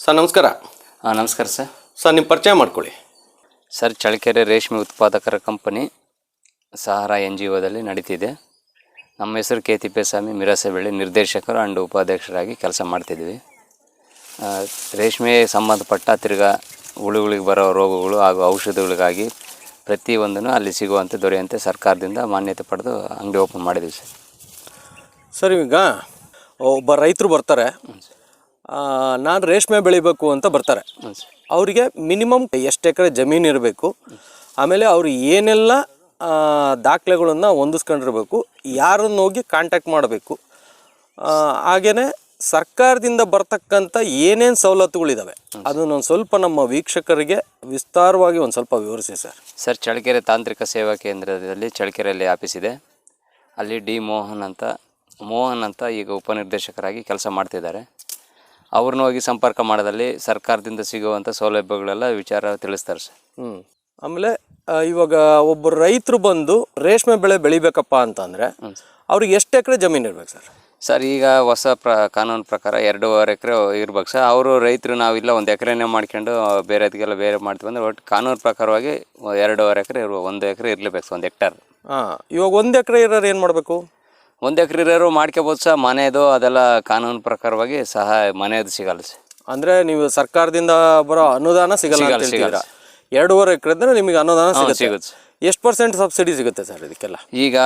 Sir ನಮಸ್ಕಾರ. ನಮಸ್ಕಾರ sir. Sir ನಿಮ್ಮ ಪರಿಚಯ ಮಾಡ್ಕೊಳ್ಳಿ. ಸರ್ ಚಳ್ಳಕೆರೆ ರೇಷ್ಮೆ ಉತ್ಪಾದಕರ ಕಂಪನಿ ಸಹಾರಾ NGOದಲ್ಲಿ ನಡೀತಿದೆ. ನಮ್ಮ ಹೆಸರು ಕೆ ತಿಪ್ಪೇಸ್ವಾಮಿ, ಮಿರಾಸಬೆಳ್ಳಿ ನಿರ್ದೇಶಕರು ಆ್ಯಂಡ್ ಉಪಾಧ್ಯಕ್ಷರಾಗಿ ಕೆಲಸ ಮಾಡ್ತಿದ್ವಿ. ರೇಷ್ಮೆ ಸಂಬಂಧಪಟ್ಟ ತಿರ್ಗಾ ಹುಳುಗಳಿಗೆ ಬರೋ ರೋಗಗಳು ಹಾಗೂ ಔಷಧಿಗಳಿಗಾಗಿ ಪ್ರತಿಯೊಂದನ್ನು ಅಲ್ಲಿ ಸಿಗುವಂತೆ ದೊರೆಯುವಂತೆ ಸರ್ಕಾರದಿಂದ ಮಾನ್ಯತೆ ಪಡೆದು ಅಂಗಡಿ ಓಪನ್ ಮಾಡಿದ್ದೀವಿ ಸರ್. ಸರ್ ಈಗ ಒಬ್ಬ ರೈತರು ಬರ್ತಾರೆ, ನಾನು ರೇಷ್ಮೆ ಬೆಳಿಬೇಕು ಅಂತ ಬರ್ತಾರೆ. ಅವರಿಗೆ ಮಿನಿಮಮ್ ಎಷ್ಟು ಎಕರೆ ಜಮೀನು ಇರಬೇಕು, ಆಮೇಲೆ ಅವರು ಏನೆಲ್ಲ ದಾಖಲೆಗಳನ್ನು ಹೊಂದಿಸ್ಕೊಂಡಿರ್ಬೇಕು, ಯಾರನ್ನು ಹೋಗಿ ಕಾಂಟ್ಯಾಕ್ಟ್ ಮಾಡಬೇಕು, ಹಾಗೆಯೇ ಸರ್ಕಾರದಿಂದ ಬರ್ತಕ್ಕಂಥ ಏನೇನು ಸವಲತ್ತುಗಳಿದ್ದಾವೆ ಅದನ್ನು ಒಂದು ಸ್ವಲ್ಪ ನಮ್ಮ ವೀಕ್ಷಕರಿಗೆ ವಿಸ್ತಾರವಾಗಿ ಒಂದು ಸ್ವಲ್ಪ ವಿವರಿಸಿ ಸರ್. ಸರ್ ಚಳ್ಳಕೆರೆ ತಾಂತ್ರಿಕ ಸೇವಾ ಕೇಂದ್ರದಲ್ಲಿ ಚಳ್ಳಕೆರೆಯಲ್ಲಿ ಆಫೀಸ್ ಇದೆ. ಅಲ್ಲಿ ಡಿ ಮೋಹನ್ ಅಂತ ಈಗ ಉಪನಿರ್ದೇಶಕರಾಗಿ ಕೆಲಸ ಮಾಡ್ತಿದ್ದಾರೆ. ಅವ್ರನ್ನ ಹೋಗಿ ಸಂಪರ್ಕ ಮಾಡೋದಲ್ಲಿ ಸರ್ಕಾರದಿಂದ ಸಿಗುವಂಥ ಸೌಲಭ್ಯಗಳೆಲ್ಲ ವಿಚಾರ ತಿಳಿಸ್ತಾರೆ ಸರ್. ಆಮೇಲೆ ಇವಾಗ ಒಬ್ಬರು ರೈತರು ಬಂದು ರೇಷ್ಮೆ ಬೆಳೆ ಬೆಳಿಬೇಕಪ್ಪ ಅಂತಂದರೆ ಅವ್ರಿಗೆ ಎಷ್ಟು ಎಕರೆ ಜಮೀನು ಇರ್ಬೇಕು ಸರ್? ಸರ್ ಈಗ ಹೊಸ ಕಾನೂನು ಪ್ರಕಾರ 2.5 ಎಕರೆ ಇರ್ಬೇಕು ಸರ್. ಅವರು ರೈತರು ನಾವಿಲ್ಲ 1 ಎಕರೆನೇ ಮಾಡ್ಕೊಂಡು ಬೇರೆದಕ್ಕೆಲ್ಲ ಬೇರೆ ಮಾಡ್ತೀವಿ ಅಂದರೆ ಒಟ್ಟು ಕಾನೂನು ಪ್ರಕಾರವಾಗಿ 2.5 ಎಕರೆ 1 ಎಕರೆ ಇರಲೇಬೇಕು ಸರ್, 1 ಹೆಕ್ಟಾರ್. ಇವಾಗ 1 ಎಕರೆ ಇರೋರು ಏನು ಮಾಡಬೇಕು? 1 ಎಕರೆ ಇರೋರು ಮಾಡ್ಕೋಬೋದು ಸರ್. ಮನೆಯದು ಅದೆಲ್ಲ ಕಾನೂನು ಪ್ರಕಾರವಾಗಿ ಮನೆಯದು ಸಿಗಲ್ಲ ಸರ್. ಅಂದರೆ ನೀವು ಸರ್ಕಾರದಿಂದ ಬರೋ ಅನುದಾನ ಸಿಗಲ್ಲ. 2.5 ಎಕರೆ ಅಂದರೆ ನಿಮಗೆ ಅನುದಾನ ಸಿಗುತ್ತೆ. ಎಷ್ಟು % ಸಬ್ಸಿಡಿ ಸಿಗುತ್ತೆ ಸರ್ ಇದಕ್ಕೆಲ್ಲ? ಈಗ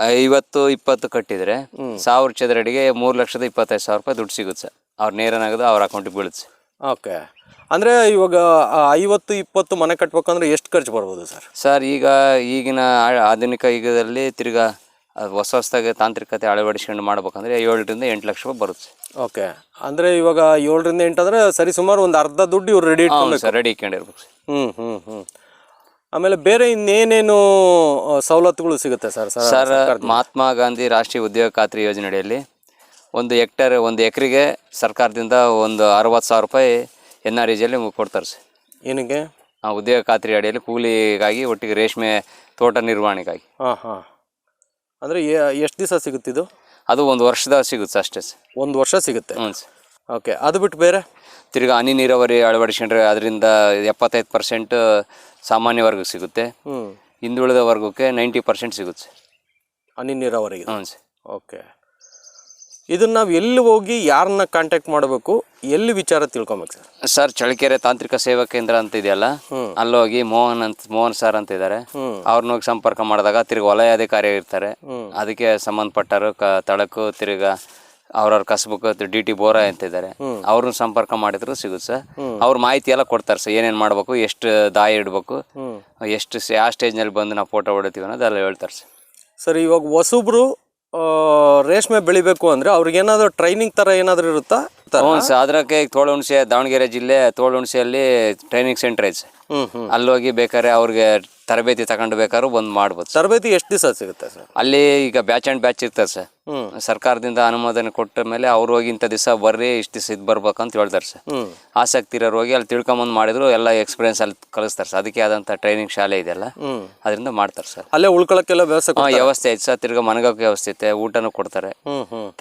50-20 ಕಟ್ಟಿದರೆ 1000 ಚದರಡಿಗೆ 3,25,000 ರೂಪಾಯಿ ದುಡ್ಡು ಸಿಗುತ್ತೆ ಸರ್. ಅವ್ರು ನೇರನಾಗದು ಅವ್ರ ಅಕೌಂಟಿಗೆ ಬೀಳುತ್ತೆ ಸರ್. ಓಕೆ. ಅಂದರೆ ಇವಾಗ 50-20 ಮನೆ ಕಟ್ಬೇಕಂದ್ರೆ ಎಷ್ಟು ಖರ್ಚು ಬರ್ಬೋದು ಸರ್? ಸರ್ ಈಗಿನ ಆಧುನಿಕ ಯುಗದಲ್ಲಿ ತಿರ್ಗಾ ಹೊಸದಾಗಿ ತಾಂತ್ರಿಕತೆ ಅಳವಡಿಸ್ಕೊಂಡು ಮಾಡ್ಬೇಕಂದ್ರೆ 7-8 ಲಕ್ಷ ರೂಪಾಯಿ ಬರುತ್ತೆ. ಓಕೆ. ಅಂದರೆ ಇವಾಗ 7-8 ಅಂದರೆ ಸರಿ ಸುಮಾರು ಒಂದು ಅರ್ಧ ದುಡ್ಡು ಇವ್ರು ರೆಡಿ ಇಟ್ಕೊಂಡಿರ್ಬೇಕು ಸರ್. ಆಮೇಲೆ ಬೇರೆ ಇನ್ನೇನೇನು ಸವಲತ್ತುಗಳು ಸಿಗುತ್ತೆ ಸರ್? ಸರ್ ಮಹಾತ್ಮ ಗಾಂಧಿ ರಾಷ್ಟ್ರೀಯ ಉದ್ಯೋಗ ಖಾತ್ರಿ ಯೋಜನೆಯಲ್ಲಿ 1 ಎಕರೆಗೆ ಸರ್ಕಾರದಿಂದ ಒಂದು 60,000 ರೂಪಾಯಿ NREGಯಲ್ಲಿ ಕೊಡ್ತಾರೆ ಸರ್. ಏನಕ್ಕೆ? ಉದ್ಯೋಗ ಖಾತ್ರಿ ಅಡಿಯಲ್ಲಿ ಕೂಲಿಗಾಗಿ, ಒಟ್ಟಿಗೆ ರೇಷ್ಮೆ ತೋಟ ನಿರ್ವಹಣೆಗಾಗಿ. ಅಂದರೆ ಎಷ್ಟು ದಿವಸ ಸಿಗುತ್ತಿದ್ದು? ಅದು 1 ವರ್ಷದ ಸಿಗುತ್ತೆ ಅಷ್ಟೇ ಸರ್. 1 ವರ್ಷ ಸಿಗುತ್ತೆ? ಹ್ಞೂ ಸರ್. ಓಕೆ. ಅದು ಬಿಟ್ಟು ಬೇರೆ ತಿರ್ಗಿ ಹನಿ ನೀರಾವರಿ ಅಳವಡಿಸ್ಕೊಂಡ್ರೆ ಅದರಿಂದ 75% ಸಾಮಾನ್ಯ ವರ್ಗಕ್ಕೆ ಸಿಗುತ್ತೆ. ಹಿಂದುಳಿದ ವರ್ಗಕ್ಕೆ 90% ಸಿಗುತ್ತೆ ಸರ್ ಹನಿ ನೀರಾವರಿಗೆ. ಹ್ಞೂ ಸರ್. ಓಕೆ. ಇದನ್ನು ನಾವು ಎಲ್ಲಿ ಹೋಗಿ ಯಾರನ್ನ ಕಾಂಟ್ಯಾಕ್ಟ್ ಮಾಡಬೇಕು, ಎಲ್ಲಿ ವಿಚಾರ ತಿಳ್ಕೊಬೇಕು ಸರ್? ಸರ್ ಚಳ್ಳಕೆರೆ ತಾಂತ್ರಿಕ ಸೇವಾ ಕೇಂದ್ರ ಅಂತ ಇದೆಯಲ್ಲ, ಅಲ್ಲೋಗಿ ಮೋಹನ್ ಸರ್ ಅಂತ ಇದ್ದಾರೆ. ಅವ್ರನ್ನ ಹೋಗಿ ಸಂಪರ್ಕ ಮಾಡಿದಾಗ ತಿರ್ಗಿ ವಲಯಾಧಿಕಾರಿ ಇರ್ತಾರೆ. ಅದಕ್ಕೆ ಸಂಬಂಧಪಟ್ಟರು ತಳಕು ತಿರ್ಗಾ ಅವ್ರವ್ರ ಕಸಬುಕ್ DT ಬೋರಾ ಅಂತ ಇದ್ದಾರೆ. ಅವ್ರನ್ನ ಸಂಪರ್ಕ ಮಾಡಿದ್ರು ಸಿಗುತ್ತೆ ಸರ್. ಅವ್ರ ಮಾಹಿತಿ ಎಲ್ಲ ಕೊಡ್ತಾರೆ ಸರ್. ಏನೇನು ಮಾಡಬೇಕು, ಎಷ್ಟು ದಾಯ ಇಡಬೇಕು, ಎಷ್ಟು ಯಾವ ಸ್ಟೇಜ್ನಲ್ಲಿ ಬಂದು ನಾವು ಫೋಟೋ ಹೊಡಿತೀವಿ ಅನ್ನೋದೆಲ್ಲ ಹೇಳ್ತಾರೆ ಸರ್. ಸರ್ ಇವಾಗ ಹೊಸಬ್ರು ರೇಷ್ಮೆ ಬೆಳಿಬೇಕು ಅಂದರೆ ಅವ್ರಿಗೆ ಏನಾದರೂ ಟ್ರೈನಿಂಗ್ ಥರ ಏನಾದರೂ ಇರುತ್ತಾ? ಹ್ಞೂ ಸರ್. ಅದಕ್ಕೆ ತೋಳುಹುಣಸೆ, ದಾವಣಗೆರೆ ಜಿಲ್ಲೆ ತೋಳುಹುಣಸೆಯಲ್ಲಿ ಟ್ರೈನಿಂಗ್ ಸೆಂಟರ್ ಐತೆ ಸರ್. ಅಲ್ಲೋಗಿ ಬೇಕಾದ್ರೆ ಅವ್ರಿಗೆ ತರಬೇತಿ ತಗೊಂಡು ಬೇಕಾದ್ರೂ ಬಂದು ಮಾಡ್ಬೋದು. ತರಬೇತಿ ಎಷ್ಟು ದಿವಸ ಸಿಗುತ್ತೆ ಸರ್? ಅಲ್ಲಿ ಈಗ ಬ್ಯಾಚ್ ಆ್ಯಂಡ್ ಬ್ಯಾಚ್ ಇರ್ತದೆ ಸರ್. ಸರ್ಕಾರದಿಂದ ಅನುಮೋದನೆ ಕೊಟ್ಟ ಮೇಲೆ ಅವ್ರು ಹೋಗಿ ಇಂಥ ದಿವಸ ಬರ್ರಿ, ಇಷ್ಟು ದಿವಸ ಇದು ಬರ್ಬೇಕಂತ ಹೇಳ್ತಾರೆ ಸರ್. ಆಸಕ್ತಿ ಇರೋರು ಹೋಗಿ ಅಲ್ಲಿ ತಿಳ್ಕೊಂಬಂದು ಮಾಡಿದ್ರು ಎಲ್ಲ ಎಕ್ಸ್ಪೀರಿಯನ್ಸ್ ಅಲ್ಲಿ ಕಳಿಸ್ತಾರೆ ಸರ್. ಅದಕ್ಕೆ ಆದಂಥ ಟ್ರೈನಿಂಗ್ ಶಾಲೆ ಇದೆಯಲ್ಲ, ಅದರಿಂದ ಮಾಡ್ತಾರೆ ಸರ್. ಅಲ್ಲೇ ಉಳ್ಕೊಳ್ಳೋಕ್ಕೆಲ್ಲ ವ್ಯವಸ್ಥೆ ಐತೆ ಸರ್. ತಿರ್ಗಾ ಮನಗೋಕೆ ವ್ಯವಸ್ಥೆ ಐತೆ, ಊಟನೂ ಕೊಡ್ತಾರೆ.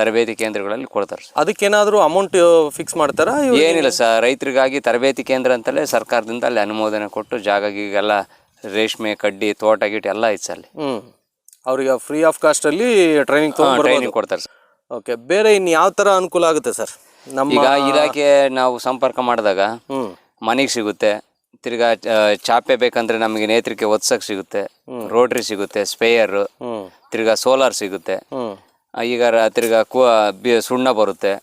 ತರಬೇತಿ ಕೇಂದ್ರಗಳಲ್ಲಿ ಕೊಡ್ತಾರೆ ಸರ್. ಅದಕ್ಕೇನಾದರೂ ಅಮೌಂಟ್ ಫಿಕ್ಸ್ ಮಾಡ್ತಾರಾ? ಏನಿಲ್ಲ ಸರ್. ರೈತರಿಗಾಗಿ ತರಬೇತಿ ಕೇಂದ್ರ ಅಂತಲೇ ಸರ್ಕಾರದಿಂದ ಅಲ್ಲಿ ಅನುಮೋದನೆ ಕೊಟ್ಟು ಜಾಗ ಗೀಗೆಲ್ಲ ರೇಷ್ಮೆ ಕಡ್ಡಿ ತೋಟ ಗೀಟ ಎಲ್ಲ ಐತೆ ಸರ್ ಅಲ್ಲಿ. ಅವ್ರಿಗೆ ಫ್ರೀ ಆಫ್ ಕಾಸ್ಟಲ್ಲಿ ಟ್ರೈನಿಂಗ್ ಕೊಡ್ತಾರೆ ಸರ್. ಓಕೆ. ಬೇರೆ ಇನ್ನು ಯಾವ ಥರ ಅನುಕೂಲ ಆಗುತ್ತೆ ಸರ್? ಈಗ ಇಲಾಖೆ ನಾವು ಸಂಪರ್ಕ ಮಾಡಿದಾಗ ಮನೆಗೆ ಸಿಗುತ್ತೆ. ತಿರ್ಗಾ ಚಾಪೆ ಬೇಕಂದ್ರೆ ನಮಗೆ ನೇತ್ರಿಕೆ ಒತ್ಸಕ್ಕೆ ಸಿಗುತ್ತೆ, ರೋಟ್ರಿ ಸಿಗುತ್ತೆ, ಸ್ಪೇಯರ್, ತಿರ್ಗಾ ಸೋಲಾರ್ ಸಿಗುತ್ತೆ. ಈಗ ತಿರ್ಗಾ ಸುಣ್ಣ ಬರುತ್ತೆ,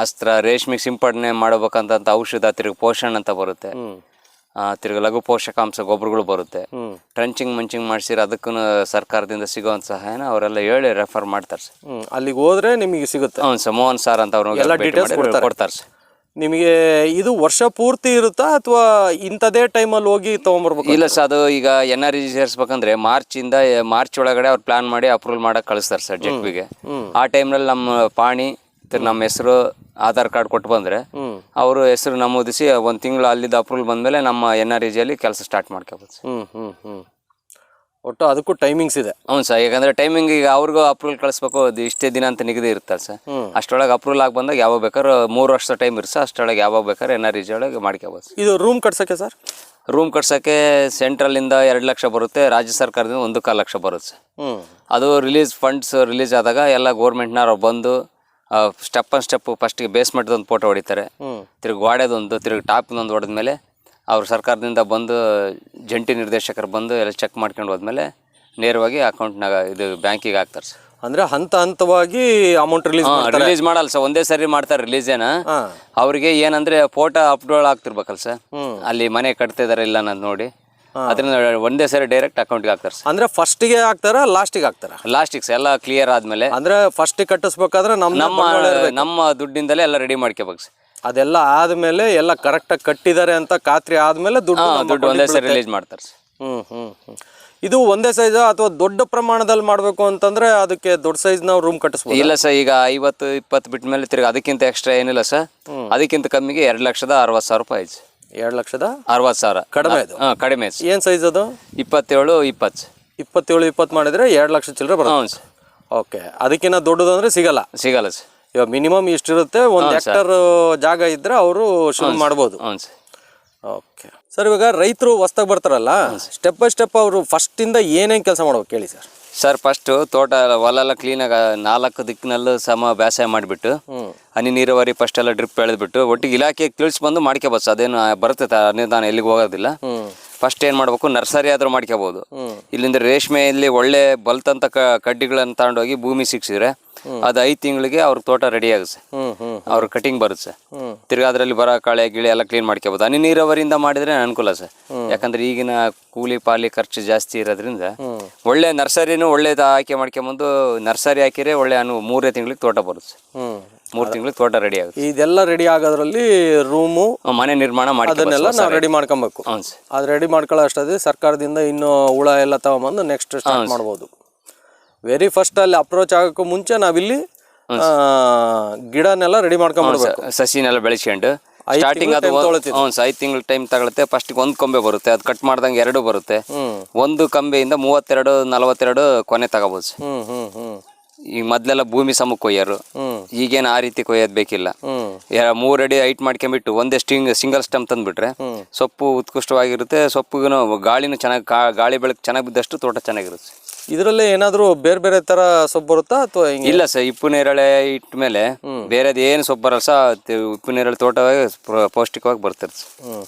ಅಸ್ತ್ರ, ರೇಷ್ಮೆಗೆ ಸಿಂಪಡಣೆ ಮಾಡಬೇಕಂತ ಔಷಧ, ತಿರ್ಗಿ ಪೋಷಣ್ ಅಂತ ಬರುತ್ತೆ, ತಿರ್ಗಿ ಲಘು ಪೋಷಕಾಂಶ ಗೊಬ್ಬರಗಳು ಬರುತ್ತೆ. ಟ್ರಂಚಿಂಗ್ ಮಂಚಿಂಗ್ ಮಾಡಿಸಿದ್ರೆ ಅದಕ್ಕೂ ಸರ್ಕಾರದಿಂದ ಸಿಗೋವಂಥ ಸಹಾಯನ ಅವರೆಲ್ಲ ಹೇಳಿ ರೆಫರ್ ಮಾಡ್ತಾರೆ ಸರ್. ಅಲ್ಲಿಗೆ ಹೋದ್ರೆ ನಿಮಗೆ ಸಿಗುತ್ತೆ. ಹ್ಞೂ ಸರ್. ಮೋಹನ್ ಸರ್ ಅಂತ ಅವ್ರು ಎಲ್ಲ ಡೀಟೇಲ್ಸ್ ಕೊಡ್ತಾರೆ ಸರ್. ನಿಮಗೆ ಇದು ವರ್ಷ ಪೂರ್ತಿ ಇರುತ್ತಾ ಅಥವಾ ಇಂಥದೇ ಟೈಮಲ್ಲಿ ಹೋಗಿ ತೊಗೊಂಬರ್ಬೇಕು? ಇಲ್ಲ ಸರ್. ಅದು ಈಗ NREG ಸೇರಿಸ್ಬೇಕಂದ್ರೆ ಮಾರ್ಚ್ ಒಳಗಡೆ ಅವ್ರು ಪ್ಲಾನ್ ಮಾಡಿ ಅಪ್ರೂವಲ್ ಮಾಡಕ್ಕೆ ಕಳಿಸ್ತಾರೆ ಸರ್ ಜೆಕ್ಬಿಗೆ. ಆ ಟೈಮ್ನಲ್ಲಿ ನಮ್ಮ ಪಾಣಿ ನಮ್ಮ ಹೆಸರು, ಆಧಾರ್ ಕಾರ್ಡ್ ಕೊಟ್ಟು ಬಂದರೆ ಅವರು ಹೆಸರು ನಮೂದಿಸಿ 1 ತಿಂಗಳು ಅಲ್ಲಿದ್ದು ಅಪ್ರೂವಲ್ ಬಂದಮೇಲೆ ನಮ್ಮ NREGಯಲ್ಲಿ ಕೆಲಸ ಸ್ಟಾರ್ಟ್ ಮಾಡ್ಕೋಬೋದು. ಒಟ್ಟು ಅದಕ್ಕೂ ಟೈಮಿಂಗ್ಸ್ ಇದೆ. ಹ್ಞೂ ಸರ್, ಯಾಕಂದರೆ ಟೈಮಿಂಗ್ ಈಗ ಅವ್ರಿಗೂ ಅಪ್ರೂವಲ್ ಕಳಿಸ್ಬೇಕು, ಅದು ಇಷ್ಟೇ ದಿನ ಅಂತ ನಿಗದಿ ಇರ್ತಾರೆ ಸರ್. ಅಷ್ಟರೊಳಗೆ ಅಪ್ರೂವಲ್ ಆಗಿ ಬಂದಾಗ ಯಾವಾಗ ಬೇಕಾದ್ರೆ 3 ವರ್ಷದ ಟೈಮ್ ಇರುತ್ತೆ ಸರ್. ಅಷ್ಟರೊಳಗೆ ಯಾವಾಗ ಬೇಕಾದ್ರೆ NREG ಒಳಗೆ ಮಾಡ್ಕೋಬೋದು. ಇದು ರೂಮ್ ಕಟ್ಸೋಕ್ಕೆ ಸರ್? ರೂಮ್ ಕಟ್ಸೋಕ್ಕೆ ಸೆಂಟ್ರಲಿಂದ 2 ಲಕ್ಷ ಬರುತ್ತೆ, ರಾಜ್ಯ ಸರ್ಕಾರದಿಂದ 1.25 ಲಕ್ಷ ಬರುತ್ತೆ ಸರ್. ಅದು ಫಂಡ್ಸ್ ರಿಲೀಸ್ ಆದಾಗ ಎಲ್ಲ ಗೌರ್ಮೆಂಟ್ನವ್ರು ಬಂದು ಸ್ಟೆಪ್ ಫಸ್ಟಿಗೆ ಬೇಸ್ಮೆಂಟ್ದೊಂದು ಫೋಟೋ ಹೊಡಿತಾರೆ, ತಿರ್ಗಿ ಗೋಡೆದೊಂದು, ತಿರ್ಗಿ ಟಾಪ್ನೊಂದು ಹೊಡೆದ್ಮೇಲೆ ಅವ್ರು ಸರ್ಕಾರದಿಂದ ಬಂದು ಜಂಟಿ ನಿರ್ದೇಶಕರು ಬಂದು ಎಲ್ಲ ಚೆಕ್ ಮಾಡ್ಕೊಂಡು ಹೋದ್ಮೇಲೆ ನೇರವಾಗಿ ಅಕೌಂಟ್ನಾಗ ಇದು ಬ್ಯಾಂಕಿಗೆ ಹಾಕ್ತಾರೆ ಸರ್. ಅಂದರೆ ಹಂತವಾಗಿ ಅಮೌಂಟ್ ರಿಲೀಸ್ ಮಾಡಲ್ಲ ಸರ್, ಒಂದೇ ಸರಿ ಮಾಡ್ತಾರೆ ರಿಲೀಸೇನ. ಅವ್ರಿಗೆ ಏನಂದ್ರೆ ಫೋಟೋ ಅಪ್ಲೋಡ್ ಆಗ್ತಿರ್ಬೇಕಲ್ಲ ಸರ್, ಅಲ್ಲಿ ಮನೆ ಕಟ್ತಿದಾರೆ ಇಲ್ಲ ಅನ್ನೋದು ನೋಡಿ ಅದನ್ನ ಒಂದೇ ಸರಿ ಡೈರೆಕ್ಟ್ ಅಕೌಂಟ್ಗೆ ಹಾಕ್ತಾರೆ ಸರ್. ಅಂದ್ರೆ ಫಸ್ಟಿಗೆ ಹಾಕ್ತಾರ ಲಾಸ್ಟಿಗೆ ಹಾಕ್ತಾರ? ಲಾಸ್ಟಿಗೆ ಸರ್, ಎಲ್ಲ ಕ್ಲಿಯರ್ ಆದ್ಮೇಲೆ. ಅಂದ್ರೆ ಫಸ್ಟಿಗೆ ಕಟ್ಟಿಸ್ಬೇಕಾದ್ರೆ ನಮ್ಮ ದುಡ್ಡಿಂದಲೇ ಎಲ್ಲ ರೆಡಿ ಮಾಡ್ಕೋಬೇಕು ಸರ್. ಅದೆಲ್ಲ ಆದ್ಮೇಲೆ ಎಲ್ಲ ಕರೆಕ್ಟಾಗಿ ಕಟ್ಟಿದ್ದಾರೆ ಅಂತ ಖಾತ್ರಿ ಆದ್ಮೇಲೆ ದುಡ್ಡು ಒಂದೇ ಸರಿ ರಿಲೀಸ್ ಮಾಡ್ತಾರೆ ಸರ್. ಇದು ಒಂದೇ ಸೈಜ್ ಅಥವಾ ದೊಡ್ಡ ಪ್ರಮಾಣದಲ್ಲಿ ಮಾಡಬೇಕು ಅಂತಂದ್ರೆ ಅದಕ್ಕೆ ದೊಡ್ಡ ಸೈಜ್ ನಾವು ರೂಮ್ ಕಟ್ಟಿಸ್ಬೋದು? ಇಲ್ಲ ಸರ್, ಈಗ 50-20 ಬಿಟ್ಟ ಮೇಲೆ ತಿರ್ಗಿ ಅದಕ್ಕಿಂತ ಎಕ್ಸ್ಟ್ರಾ ಏನಿಲ್ಲ ಸರ್. ಅದಕ್ಕಿಂತ ಕಮ್ಮಿಗೆ 2,60,000 ರೂಪಾಯಿ ಐತೆ. 2,60,000 ಕಡಿಮೆ? ಅದು ಕಡಿಮೆ. ಏನ್ ಸೈಜ್ ಅದು? 27-20 ಮಾಡಿದ್ರೆ 2 ಲಕ್ಷ ಚಿಲ್ಲರೆ ಬರುತ್ತೆ. ಓಕೆ, ಅದಕ್ಕಿಂತ ದೊಡ್ಡದು ಅಂದ್ರೆ ಸಿಗಲ್ಲ ಸರ್. ಇವಾಗ ಮಿನಿಮಮ್ ಇಷ್ಟಿರುತ್ತೆ, 1 ಹೆಕ್ಟರ್ ಜಾಗ ಇದ್ರೆ ಅವರು ಶುರು ಮಾಡ್ಬೋದು. ಓಕೆ ಸರ್, ಇವಾಗ ರೈತರು ಹೊಸ್ದಾಗಿ ಬರ್ತಾರಲ್ಲ, ಸ್ಟೆಪ್ ಬೈ ಸ್ಟೆಪ್ ಅವರು ಫಸ್ಟ್ ಇಂದ ಏನೇನು ಕೆಲಸ ಮಾಡ್ಬೇಕು ಹೇಳಿ ಸರ್. ಸರ್, ಫಸ್ಟು ತೋಟ ಹೊಲ ಎಲ್ಲ ಕ್ಲೀನಾಗಿ 4 ದಿಕ್ಕಿನಲ್ಲೂ ಬೇಸಾಯ ಮಾಡಿಬಿಟ್ಟು ಹನಿ ನೀರಾವರಿ ಫಸ್ಟ್ ಎಲ್ಲ ಡ್ರಿಪ್ ಎಳೆದ್ಬಿಟ್ಟು ಒಟ್ಟಿಗೆ ಇಲಾಖೆಗೆ ತಿಳಿಸ್ಬಂದು ಮಾಡ್ಕೋಬೋದು. ಅದೇನು ಬರುತ್ತೆ ಅನುದಾನ, ಎಲ್ಲಿಗೆ ಹೋಗೋದಿಲ್ಲ. ಫಸ್ಟ್ ಏನು ಮಾಡ್ಬೇಕು, ನರ್ಸರಿ ಆದ್ರೂ ಮಾಡ್ಕೋಬಹುದು. ಇಲ್ಲಿಂದ ರೇಷ್ಮೆಯಲ್ಲಿ ಒಳ್ಳೆ ಬಲ್ತಂತ ಕಡ್ಡಿಗಳನ್ನು ತಗೊಂಡೋಗಿ ಭೂಮಿ ಸಿಕ್ಸಿದ್ರೆ ಅದು 5 ತಿಂಗಳಿಗೆ ಅವ್ರ ತೋಟ ರೆಡಿ ಆಗುತ್ತೆ, ಅವ್ರ ಕಟಿಂಗ್ ಬರುತ್ತೆ. ತಿರ್ಗಿ ಅದರಲ್ಲಿ ಬರೋ ಕಳೆ ಗಿಳೆ ಎಲ್ಲ ಕ್ಲೀನ್ ಮಾಡ್ಕೋಬಹುದು. ಹನಿ ನೀರಾವರಿಯಿಂದ ಮಾಡಿದ್ರೆ ಅನುಕೂಲ ಸರ್, ಯಾಕಂದ್ರೆ ಈಗಿನ ಕೂಲಿ ಪಾಲಿ ಖರ್ಚು ಜಾಸ್ತಿ ಇರೋದ್ರಿಂದ ಒಳ್ಳೆ ನರ್ಸರಿನೂ ಒಳ್ಳೇದು ಆಯ್ಕೆ ಮಾಡ್ಕೊಂಬಂದು ನರ್ಸರಿ ಹಾಕಿದ್ರೆ ಒಳ್ಳೆ 3 ತಿಂಗಳಿಗೆ ತೋಟ ಬರುತ್ತೆ. 3 ತಿಂಗಳಿಗೆ ತೋಟ ರೆಡಿ ಆಗುತ್ತೆ. ಇದೆಲ್ಲ ರೆಡಿ ಆಗೋದ್ರಲ್ಲಿ ರೂಮು ಮನೆ ನಿರ್ಮಾಣ ಮಾಡಿ ಅದನ್ನೆಲ್ಲ ನಾವು ರೆಡಿ ಮಾಡ್ಕೊಬೇಕು. ಅದು ರೆಡಿ ಮಾಡ್ಕೊಳ್ಳೋ ಅಷ್ಟೇ ಸರ್ಕಾರದಿಂದ ಇನ್ನು ಹುಳ ಎಲ್ಲ ತಗೊಂಬಂದು ನೆಕ್ಸ್ಟ್ ಸ್ಟಾರ್ಟ್ ಮಾಡ್ಬೋದು. ವೆರಿ ಫಸ್ಟ್ ಅಲ್ಲಿ ಅಪ್ರೋಚ್ ಆಗೋಕ್ಕೂ ಮುಂಚೆ ನಾವಿಲ್ಲಿ ಗಿಡನೆಲ್ಲ ರೆಡಿ ಮಾಡ್ಕೊಂಡ್ಬಿಡ್ಬೇಕು, ಸಸಿನೆಲ್ಲ ಬೆಳೆಸ್ಕೊಂಡು. ಸ್ಟಾರ್ಟಿಂಗ್ ಅದು 5 ತಿಂಗಳ ಟೈಮ್ ತಗೊಳುತ್ತೆ. ಫಸ್ಟ್ 1 ಕೊಂಬೆ ಬರುತ್ತೆ, ಅದು ಕಟ್ ಮಾಡ್ದಂಗೆ 2 ಬರುತ್ತೆ. 1 ಕಂಬೆಯಿಂದ 32-42 ಕೊನೆ ತಗೋಬಹುದು. ಈಗ ಮೊದ್ಲೆಲ್ಲ ಭೂಮಿ ಸಮ ಕೊಯ್ಯರು, ಈಗೇನು ಆ ರೀತಿ ಕೊಯ್ಯೋದು ಬೇಕಿಲ್ಲ. 3 ಅಡಿ ಹೈಟ್ ಮಾಡ್ಕೊಂಡ್ಬಿಟ್ಟು ಒಂದೇ ಸಿಂಗಲ್ ಸ್ಟೆಮ್ ತಂದ್ಬಿಟ್ರೆ ಸೊಪ್ಪು ಉತ್ಕೃಷ್ಟವಾಗಿರುತ್ತೆ. ಸೊಪ್ಪಿಗೂ ಗಾಳಿನೂ ಚೆನ್ನಾಗಿ, ಗಾಳಿ ಬೆಳಕು ಚೆನ್ನಾಗಿ ಬಿದ್ದಷ್ಟು ತೋಟ ಚೆನ್ನಾಗಿರುತ್ತೆ. ಇದರಲ್ಲೇ ಏನಾದ್ರು ಬೇರೆ ಬೇರೆ ತರ ಸೊಪ್ಪು ಬರುತ್ತಾ ಅಥವಾ? ಇಲ್ಲ ಸರ್, ಇಪ್ಪು ನೇರಳೆ ಇಟ್ಟ ಮೇಲೆ ಬೇರೆದು ಏನು ಸೊಪ್ಪು ಬರಲ್ಲ ಸರ್. ಇಪ್ಪು ನೇರಳೆ ತೋಟವಾಗಿ ಪೌಷ್ಟಿಕವಾಗಿ ಬರ್ತಿರುತ್ತೆ.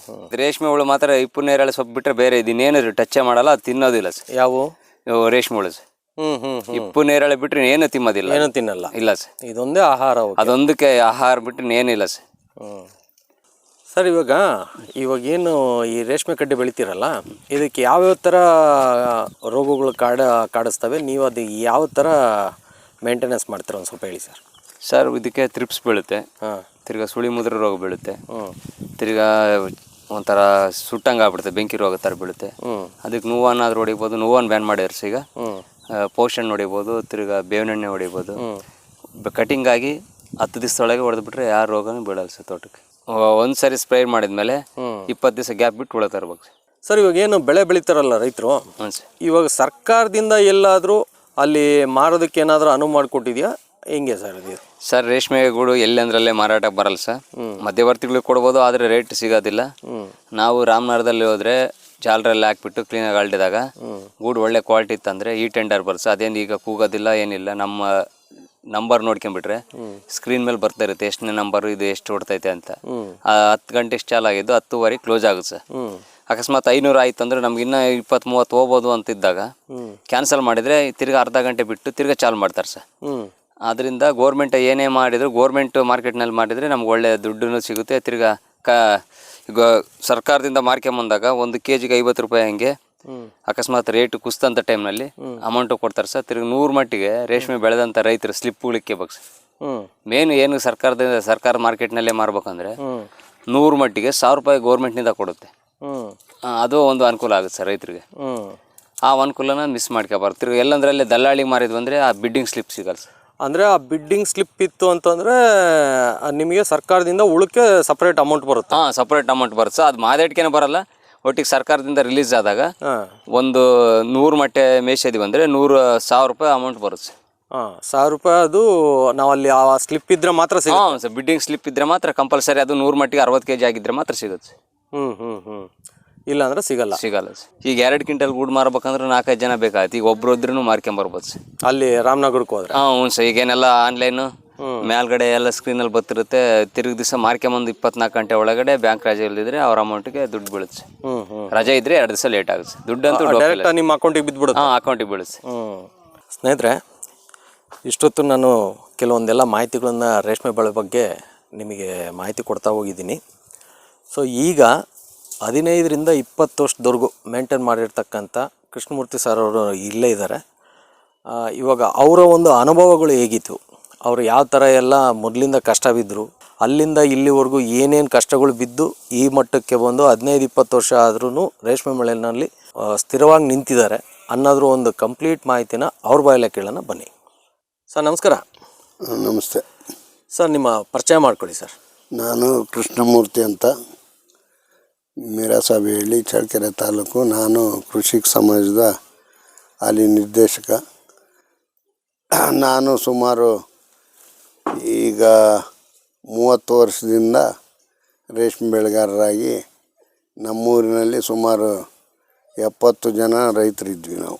ರೇಷ್ಮೆ ಹುಳು ಮಾತ್ರ ಇಪ್ಪು ನೇರಳೆ ಸೊಪ್ಪು ಬಿಟ್ರೆ ಬೇರೆ ಇದನ್ನೇನು ಟಚ್ಚೇ ಮಾಡಲ್ಲ, ಅದು ತಿನ್ನೋದಿಲ್ಲ ಸರ್. ಯಾವ ರೇಷ್ಮೆ ಹುಳು ಸರ್? ಇಪ್ಪು ನೇರಳೆ ಬಿಟ್ರೆ ಏನು ತಿನ್ನೋದಿಲ್ಲ, ಏನು ತಿನ್ನಲ್ಲ. ಇಲ್ಲ ಸರ್, ಇದೊಂದೇ ಆಹಾರ, ಅದೊಂದಕ್ಕೆ ಆಹಾರ ಬಿಟ್ರೆ ಏನಿಲ್ಲ ಸರ್. ಸರ್, ಇವಾಗೇನು ಈ ರೇಷ್ಮೆ ಕಡ್ಡಿ ಬೆಳಿತೀರಲ್ಲ, ಇದಕ್ಕೆ ಯಾವ್ಯಾವ ಥರ ರೋಗಗಳು ಕಾಡಿಸ್ತವೆ? ನೀವು ಅದು ಯಾವ ಥರ ಮೇಂಟೆನೆನ್ಸ್ ಮಾಡ್ತೀರ ಒಂದು ಸ್ವಲ್ಪ ಹೇಳಿ ಸರ್. ಸರ್, ಇದಕ್ಕೆ ತ್ರಿಪ್ಸ್ ಬೀಳುತ್ತೆ, ತಿರ್ಗಾ ಸುಳಿ ಮುದ್ರ ರೋಗ ಬೀಳುತ್ತೆ, ತಿರ್ಗಾ ಒಂಥರ ಸುಟ್ಟಂಗೆ ಆಗ್ಬಿಡುತ್ತೆ, ಬೆಂಕಿ ರೋಗ ಥರ ಬೀಳುತ್ತೆ. ಅದಕ್ಕೆ ನೋವನ್ನಾದ್ರೂ ಹೊಡಿಬೋದು. ನೋವನ್ನು ಬ್ಯಾನ್ ಮಾಡ್ಯಾರ ಈಗ. ಪೋಷಣ್ ಹೊಡಿಬೋದು, ತಿರ್ಗಾ ಬೇವಿನೆಣ್ಣೆ ಹೊಡಿಬೋದು. ಕಟಿಂಗ್ ಆಗಿ 10 ದಿವಸದೊಳಗೆ ಹೊಡೆದ್ಬಿಟ್ರೆ ಯಾವ ರೋಗನೂ ಬೀಳಲ್ಲ ಸರ್ ತೋಟಕ್ಕೆ. ಒಂದ್ಸರಿ ಸ್ಪ್ರೇ ಮಾಡಿದ್ಮೇಲೆ 20 ದಿವಸ ಗ್ಯಾಪ್ ಬಿಟ್ಟು ಹುಳ ತರ್ಬೇಕು ಸರ್. ಇವಾಗೇನು ಬೆಳೆ ಬೆಳೀತಾರಲ್ಲ ರೈತರು, ಇವಾಗ ಸರ್ಕಾರದಿಂದ ಎಲ್ಲಾದರೂ ಅಲ್ಲಿ ಮಾರೋದಕ್ಕೆ ಏನಾದರೂ ಅನುವು ಮಾಡಿಕೊಟ್ಟಿದ್ಯಾ, ಹೆಂಗೆ ಸರ್ ಇದು? ಸರ್, ರೇಷ್ಮೆ ಗೂಡು ಎಲ್ಲಂದ್ರಲ್ಲೇ ಮಾರಾಟಕ್ಕೆ ಬರಲ್ಲ ಸರ್. ಮಧ್ಯವರ್ತಿಗಳಿಗೆ ಕೊಡ್ಬೋದು, ಆದರೆ ರೇಟ್ ಸಿಗೋದಿಲ್ಲ. ನಾವು ರಾಮನಗರದಲ್ಲಿ ಹೋದ್ರೆ ಜಾಲರಲ್ಲಿ ಹಾಕ್ಬಿಟ್ಟು ಕ್ಲೀನಾಗಿ ಅಲ್ಡಿದಾಗ ಗೂಡು ಒಳ್ಳೆ ಕ್ವಾಲಿಟಿ ಇತ್ತಂದರೆ ಈ ಟೆಂಡರ್ ಬರ್ಸ. ಅದೇನು ಈಗ ಕೂಗೋದಿಲ್ಲ ಏನಿಲ್ಲ. ನಮ್ಮ ನಂಬರ್ ನೋಡ್ಕೊಂಡ್ಬಿಟ್ರೆ ಸ್ಕ್ರೀನ್ ಮೇಲೆ ಬರ್ತಾ ಇರುತ್ತೆ ಎಷ್ಟನೇ ನಂಬರು, ಇದು ಎಷ್ಟು ಹೊಡ್ತೈತೆ ಅಂತ. 10 ಗಂಟೆ ಚಾಲು ಆಗಿದ್ದು 10:15 ಕ್ಲೋಸ್ ಆಗುತ್ತೆ ಸರ್. ಅಕಸ್ಮಾತ್ 500 ಆಯ್ತು ಅಂದ್ರೆ ನಮ್ಗೆ ಇನ್ನೂ 20-30 ಹೋಗ್ಬೋದು ಅಂತಿದ್ದಾಗ ಕ್ಯಾನ್ಸಲ್ ಮಾಡಿದರೆ ತಿರ್ಗಿ ಅರ್ಧ ಗಂಟೆ ಬಿಟ್ಟು ತಿರ್ಗಿ ಚಾಲು ಮಾಡ್ತಾರೆ ಸರ್. ಆದ್ದರಿಂದ ಗೋರ್ಮೆಂಟ್ ಏನೇ ಮಾಡಿದ್ರು, ಗೋರ್ಮೆಂಟ್ ಮಾರ್ಕೆಟ್ನಲ್ಲಿ ಮಾಡಿದರೆ ನಮ್ಗೆ ಒಳ್ಳೆ ದುಡ್ಡು ಸಿಗುತ್ತೆ. ತಿರ್ಗಾ ಈಗ ಸರ್ಕಾರದಿಂದ ಮಾರ್ಕೊಂಬಂದಾಗ 1 kg 50 ರೂಪಾಯಿ ಹಂಗೆ ಅಕಸ್ಮಾತ್ ರೇಟ್ ಕುಸ್ತಂತ ಟೈಮ್ನಲ್ಲಿ ಅಮೌಂಟು ಕೊಡ್ತಾರೆ ಸರ್. ತಿರ್ಗಿ 100 ಮಟ್ಟಿಗೆ ರೇಷ್ಮೆ ಬೆಳೆದಂಥ ರೈತರು ಸ್ಲಿಪ್ಗಳಿಗೆ ಬೇಕು ಸರ್. ಮೇನ್ ಏನು ಸರ್ಕಾರ ಮಾರ್ಕೆಟ್ನಲ್ಲೇ ಮಾರ್ಬೇಕಂದ್ರೆ 100 ಮಟ್ಟಿಗೆ 1000 ರೂಪಾಯಿ ಗೌರ್ಮೆಂಟ್ನಿಂದ ಕೊಡುತ್ತೆ. ಅದು ಒಂದು ಅನುಕೂಲ ಆಗುತ್ತೆ ಸರ್ ರೈತರಿಗೆ. ಆ ಅನುಕೂಲನ ಮಿಸ್ ಮಾಡ್ಕೋಬಾರ್ದು. ತಿರ್ಗಿ ಎಲ್ಲಂದ್ರಲ್ಲಿ ದಲ್ಲಾಳಿಗೆ ಮಾರಿದ್ವು ಅಂದರೆ ಆ ಬಿಡ್ಡಿಂಗ್ ಸ್ಲಿಪ್ ಸಿಗಲ್ಲ ಸರ್. ಅಂದರೆ ಆ ಬಿಡ್ಡಿಂಗ್ ಸ್ಲಿಪ್ ಇತ್ತು ಅಂತಂದರೆ ನಿಮಗೆ ಸರ್ಕಾರದಿಂದ ಉಳಕ್ಕೆ ಸಪ್ರೇಟ್ ಅಮೌಂಟ್ ಬರುತ್ತೆ? ಸಪ್ರೇಟ್ ಅಮೌಂಟ್ ಬರುತ್ತೆ ಸರ್. ಅದು ಮಾದೇಟ್ಕೇನೆ ಬರಲ್ಲ, ಒಟ್ಟಿಗೆ ಸರ್ಕಾರದಿಂದ ರಿಲೀಸ್ ಆದಾಗ ಹಾಂ ಒಂದು 100 ಮೊಟ್ಟೆ ಮೇಯ್ಸಿದ್ವಿ ಅಂದರೆ 100,000 ರೂಪಾಯಿ ಅಮೌಂಟ್ ಬರುತ್ತೆ ಸರ್. ಹಾಂ 1,000 ರೂಪಾಯಿ ಅದು ನಾವು ಅಲ್ಲಿ ಆ ಸ್ಲಿಪ್ ಇದ್ರೆ ಮಾತ್ರ ಸಿಗುತ್ತೆ. ಹಾಂ ಸರ್, ಬಿಡ್ಡಿಂಗ್ ಸ್ಲಿಪ್ ಇದ್ರೆ ಮಾತ್ರ ಕಂಪಲ್ಸರಿ. ಅದು 100 ಮಟ್ಟಿಗೆ 60 kg ಆಗಿದ್ರೆ ಮಾತ್ರ ಸಿಗುತ್ತೆ ಸರ್. ಹ್ಞೂ ಇಲ್ಲ ಅಂದ್ರೆ ಸಿಗಲ್ಲ ಸರ್. ಈಗ 2 ಕ್ವಿಂಟಲ್ ಗೂಡು ಮಾರ್ಬೇಕಂದ್ರೆ 4-5 ಜನ ಬೇಕಾಯ್ತು. ಈಗ ಒಬ್ರು ಇದ್ರೂ ಮಾರ್ಕೊಂಬರ್ಬೋದು ಸರ್. ಅಲ್ಲಿ ರಾಮನಗರಕ್ಕೆ ಹೋದ್ರೆ. ಹ್ಞೂ ಸರ್. ಈಗೇನೆಲ್ಲ ಆನ್ಲೈನು ಮೇಲ್ಗಡೆ ಎಲ್ಲ ಸ್ಕ್ರೀನಲ್ಲಿ ಬರ್ತಿರುತ್ತೆ. ತಿರುಗಿ ದಿವಸ ಮಾರ್ಕೊಂಬಂದು 24 ಗಂಟೆ ಒಳಗಡೆ ಬ್ಯಾಂಕ್ ರಜೆ ಇಲ್ದಿದ್ರೆ ಅವ್ರ ಅಮೌಂಟಿಗೆ ದುಡ್ಡು ಬೀಳುತ್ತೆ. ರಜೆ ಇದ್ರೆ 2 ದಿವಸ ಲೇಟ್ ಆಗುತ್ತೆ. ದುಡ್ಡಂತೂ ಡೈರೆಕ್ಟ್ ನಿಮ್ಮ ಅಕೌಂಟಿಗೆ ಬಿದ್ದುಬಿಡುತ್ತೆ. ಹಾಂ, ಅಕೌಂಟಿಗೆ ಬೀಳುತ್ತೆ. ಸ್ನೇಹಿತರೆ, ಇಷ್ಟೊತ್ತು ನಾನು ಕೆಲವೊಂದೆಲ್ಲ ಮಾಹಿತಿಗಳನ್ನು ರೇಷ್ಮೆ ಬೆಳೆ ಬಗ್ಗೆ ನಿಮಗೆ ಮಾಹಿತಿ ಕೊಡ್ತಾ ಹೋಗಿದ್ದೀನಿ. ಸೊ ಈಗ 15ರಿಂದ 20 ವರ್ಷದವರೆಗೂ ಮೇಂಟೈನ್ ಮಾಡಿರ್ತಕ್ಕಂಥ ಕೃಷ್ಣಮೂರ್ತಿ ಸರ್ ಅವರು ಇಲ್ಲೇ ಇದ್ದಾರೆ. ಇವಾಗ ಅವರ ಒಂದು ಅನುಭವಗಳು ಹೇಗಿತ್ತು, ಅವರು ಯಾವ ಥರ ಎಲ್ಲ ಮೊದಲಿಂದ ಕಷ್ಟ ಬಿದ್ದರು, ಅಲ್ಲಿಂದ ಇಲ್ಲಿವರೆಗೂ ಏನೇನು ಕಷ್ಟಗಳು ಬಿದ್ದು ಈ ಮಟ್ಟಕ್ಕೆ ಬಂದು 15-20 ವರ್ಷ ಆದ್ರೂ ರೇಷ್ಮೆ ಬೆಳೆಯಲ್ಲಿ ಸ್ಥಿರವಾಗಿ ನಿಂತಿದ್ದಾರೆ ಅನ್ನೋದ್ರ ಒಂದು ಕಂಪ್ಲೀಟ್ ಮಾಹಿತಿನ ಅವ್ರ ಬಾಯಲ್ಲೇ ಕೇಳೋಣ ಬನ್ನಿ. ಸರ್ ನಮಸ್ಕಾರ. ನಮಸ್ತೆ ಸರ್, ನಿಮ್ಮ ಪರಿಚಯ ಮಾಡಿಕೊಡಿ ಸರ್. ನಾನು ಕೃಷ್ಣಮೂರ್ತಿ ಅಂತ, ಮಿರಾಸಾಬಿ ಚಳ್ಳಕೆರೆ ತಾಲೂಕು. ನಾನು ಕೃಷಿಕ ಸಮಾಜದ ಹಾಲಿ ನಿರ್ದೇಶಕ. ನಾನು ಸುಮಾರು ಈಗ 30 ವರ್ಷದಿಂದ ರೇಷ್ಮೆ ಬೆಳೆಗಾರರಾಗಿ ನಮ್ಮೂರಿನಲ್ಲಿ ಸುಮಾರು 70 ಜನ ರೈತರಿದ್ವಿ ನಾವು.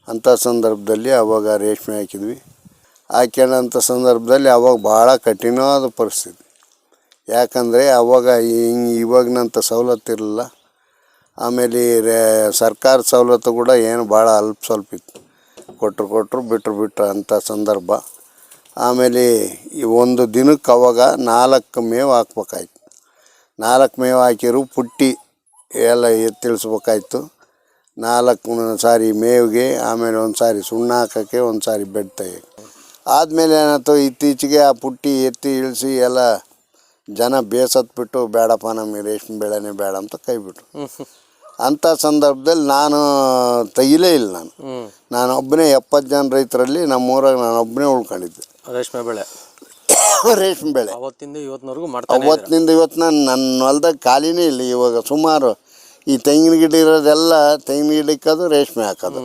ಅಂಥ ಸಂದರ್ಭದಲ್ಲಿ ಅವಾಗ ರೇಷ್ಮೆ ಹಾಕ್ಯಂಥ ಸಂದರ್ಭದಲ್ಲಿ ಅವಾಗ ಭಾಳ ಕಠಿಣವಾದ ಪರಿಸ್ಥಿತಿ. ಯಾಕಂದರೆ ಅವಾಗ ಇವಾಗಿನಂಥ ಸವಲತ್ತು ಇರಲಿಲ್ಲ. ಆಮೇಲೆ ಸರ್ಕಾರ ಸವಲತ್ತು ಕೂಡ ಏನು ಭಾಳ ಅಲ್ಪ ಸ್ವಲ್ಪ ಇತ್ತು. ಕೊಟ್ಟರು ಬಿಟ್ಟರು ಅಂಥ ಸಂದರ್ಭ. ಆಮೇಲೆ ಈ ಒಂದು ದಿನಕ್ಕೆ ಅವಾಗ 4 ಮೇವು ಹಾಕ್ಬೇಕಾಯ್ತು. 4 ಮೇವು ಹಾಕಿರು ಪುಟ್ಟಿ ಎಲ್ಲ ಎತ್ತಿಳಿಸ್ಬೇಕಾಯ್ತು. 4 ಸಾರಿ ಮೇವಿಗೆ, ಆಮೇಲೆ ಒಂದು ಸಾರಿ ಸುಣ್ಣ ಹಾಕೋಕ್ಕೆ, ಒಂದು ಸಾರಿ ಬೆಡ್ ತೆಗಿಯೋಕ್ಕೆ. ಆದಮೇಲೆ ಏನಾಯ್ತು, ಇತ್ತೀಚೆಗೆ ಆ ಪುಟ್ಟಿ ಎತ್ತಿ ಇಳಿಸಿ ಎಲ್ಲ ಜನ ಬೇಸತ್ಬಿಟ್ಟು ಬೇಡಪ್ಪ ನಮಗೆ ರೇಷ್ಮೆ ಬೆಳೆನೇ ಬೇಡ ಅಂತ ಕೈಬಿಟ್ರು. ಅಂಥ ಸಂದರ್ಭದಲ್ಲಿ ನಾನು ತೆಗಿಲೇ ಇಲ್ಲ. ನಾನು ಒಬ್ಬನೇ 70 ಜನ ರೈತರಲ್ಲಿ ನಮ್ಮೂರಾಗ ನಾನು ಒಬ್ಬನೇ ಉಳ್ಕೊಂಡಿದ್ದೆ ರೇಷ್ಮೆ ಬೆಳೆ. ಅವತ್ತಿನಿಂದ ಇವತ್ತು ನನ್ನ ಹೊಲ್ದಾಗ ಖಾಲಿನೇ ಇಲ್ಲ. ಇವಾಗ ಸುಮಾರು ಈ ತೆಂಗಿನ ಗಿಡ ಇರೋದೆಲ್ಲ ತೆಂಗಿನ ಗಿಡ ಇಕ್ಕೋದು, ರೇಷ್ಮೆ ಹಾಕೋದು,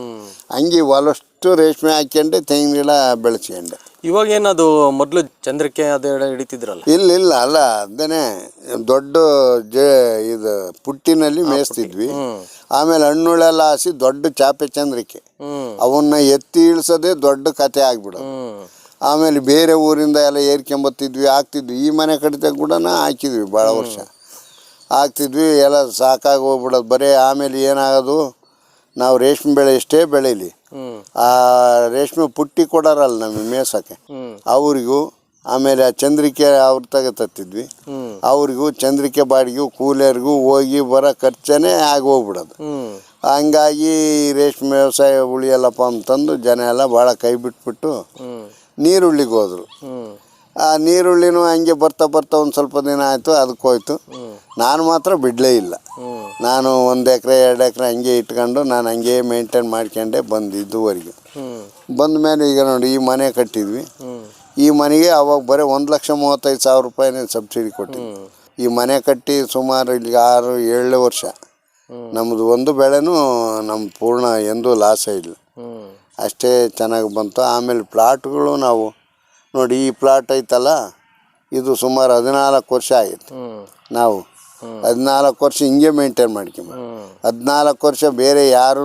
ಹಂಗೆ ಹೊಲಷ್ಟು ರೇಷ್ಮೆ ಹಾಕ್ಯಂಡೆ ತೆಂಗಿನ ಗಿಡ ಬೆಳೆಸ್ಕೊಂಡೆ. ಇವಾಗ ಏನದು ಮೊದಲು ಚಂದ್ರಿಕೆ ಅದು ಹಿಡಿತಿದ್ರಲ್ಲ? ಇಲ್ಲ ಅಲ್ಲ, ಅದನ್ನೇ ದೊಡ್ಡ ಇದು ಪುಟ್ಟಿನಲ್ಲಿ ಮೇಯಿಸ್ತಿದ್ವಿ. ಆಮೇಲೆ ಹಣ್ಣುಳೆಲ್ಲ ಹಾಸಿ ದೊಡ್ಡ ಚಾಪೆ ಚಂದ್ರಿಕೆ, ಅವನ್ನ ಎತ್ತಿ ಇಳಿಸೋದೇ ದೊಡ್ಡ ಕತೆ ಆಗ್ಬಿಡೋದು. ಆಮೇಲೆ ಬೇರೆ ಊರಿಂದ ಎಲ್ಲ ಏರ್ಕೊಂಬತ್ತಿದ್ವಿ, ಹಾಕ್ತಿದ್ವಿ. ಈ ಮನೆ ಕಡಿತ ಕೂಡ ಹಾಕಿದ್ವಿ, ಭಾಳ ವರ್ಷ ಹಾಕ್ತಿದ್ವಿ. ಎಲ್ಲ ಸಾಕಾಗಿ ಹೋಗ್ಬಿಡೋದು ಬರೀ. ಆಮೇಲೆ ಏನಾಗೋದು, ನಾವು ರೇಷ್ಮೆ ಬೆಳೆ ಎಷ್ಟೇ ಬೆಳೀಲಿ, ಆ ರೇಷ್ಮೆ ಪುಟ್ಟಿ ಕೊಡೋರಲ್ಲ ನಮಗೆ ಮೇಯ್ಸೋಕ್ಕೆ, ಅವ್ರಿಗೂ ಆಮೇಲೆ ಆ ಚಂದ್ರಿಕೆ ಅವ್ರ ತತ್ತಿದ್ವಿ, ಅವ್ರಿಗೂ ಚಂದ್ರಿಕೆ ಬಾಡಿಗೂ ಕೂಲಿಯರ್ಗೂ ಹೋಗಿ ಬರೋ ಖರ್ಚನೇ ಆಗಿ ಹೋಗ್ಬಿಡೋದು. ಹಂಗಾಗಿ ರೇಷ್ಮೆ ವ್ಯವಸಾಯ ಉಳಿಯಲ್ಲಪ್ಪ ಅಂತಂದು ಜನ ಎಲ್ಲ ಭಾಳ ಕೈ ಬಿಟ್ಬಿಟ್ಟು ನೀರುಳ್ಳಿಗೆ ಹೋದರು. ಆ ನೀರುಳ್ಳಿನೂ ಹಂಗೆ ಬರ್ತಾ ಒಂದು ಸ್ವಲ್ಪ ದಿನ ಆಯಿತು, ಅದಕ್ಕೆ ಹೋಯ್ತು. ನಾನು ಮಾತ್ರ ಬಿಡಲೇ ಇಲ್ಲ. ನಾನು 1 ಎಕರೆ 2 ಎಕರೆ ಹಂಗೆ ಇಟ್ಕೊಂಡು ನಾನು ಹಂಗೆ ಮೇಂಟೈನ್ ಮಾಡ್ಕೊಂಡೆ ಬಂದಿದ್ದುವರೆಗೂ. ಬಂದ ಮೇಲೆ ಈಗ ನೋಡಿ, ಈ ಮನೆ ಕಟ್ಟಿದ್ವಿ. ಈ ಮನೆಗೆ ಅವಾಗ ಬರೀ 1,35,000 ರೂಪಾಯಿನೇ ಸಬ್ಸಿಡಿ ಕೊಟ್ಟಿದ್ವಿ. ಈ ಮನೆ ಕಟ್ಟಿ ಸುಮಾರು ಇಲ್ಲಿಗೆ 6-7 ವರ್ಷ ನಮ್ಮದು ಒಂದು ಬೆಳೆನೂ ನಮ್ಮ ಪೂರ್ಣ ಎಂದೂ ಲಾಸೇ ಇಲ್ಲ. ಅಷ್ಟೇ ಚೆನ್ನಾಗಿ ಬಂತು. ಆಮೇಲೆ ಪ್ಲಾಟ್ಗಳು ನಾವು ನೋಡಿ, ಈ ಪ್ಲಾಟ್ ಐತಲ್ಲ, ಇದು ಸುಮಾರು 14 ವರ್ಷ ಆಗಿತ್ತು. ನಾವು 14 ವರ್ಷ ಹಿಂಗೆ ಮೇಂಟೈನ್ ಮಾಡ್ಕೊಂಬ. 14 ವರ್ಷ ಬೇರೆ ಯಾರೂ